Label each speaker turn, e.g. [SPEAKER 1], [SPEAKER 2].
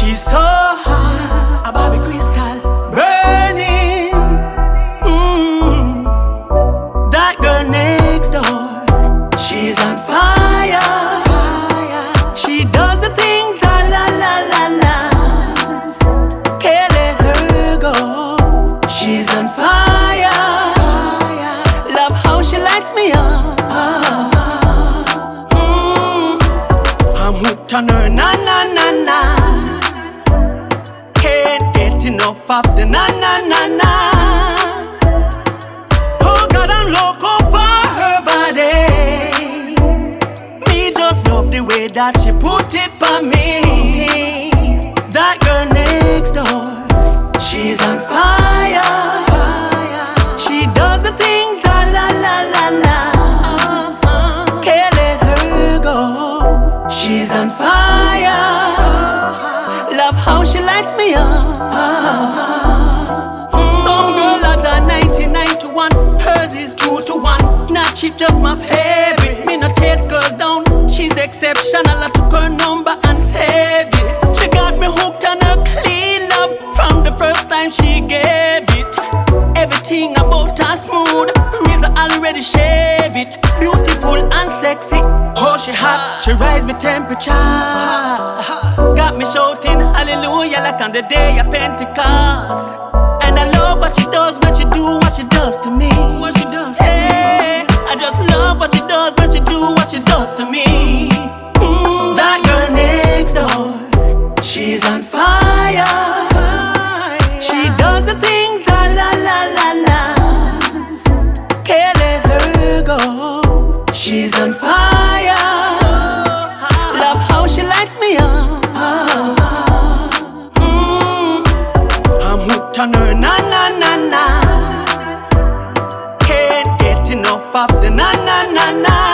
[SPEAKER 1] She's so hot, a Bobby Krystal, burning. That girl next door, she's on fire. She does the things I love. Can't let her go. She's on fire. Love how she lights me up. I'm hooked on her, na na na na. Can't get enough of the na na na na. Oh God, I'm loco for her body. Me just love the way that she put it for me. That girl next door, she's on fire. She does the things I love. Can't let her go. She's on fire. Love how she lights me up. Some girl at a 99 to 1, hers is 2 to 1. Not cheap, just my favorite. Me not taste girls down. She's exceptional. I took her number and saved it. She got me hooked on her clean love from the first time she gave it. Everything about her smooth. Razor already shave it. Beautiful and sexy. Oh, she hot. She rise me temperature. Got me shouting hallelujah like on the day of Pentecost. And I love what she does when she do what she does to me. What she does to me. I just love what she does when she do what she does to me. That girl next door, she's on fire. She does the things I love. Can't let her go. She's on fire. Love how she lights me up. I'm hooked on her, na na na na. Can't get enough of the na na na na.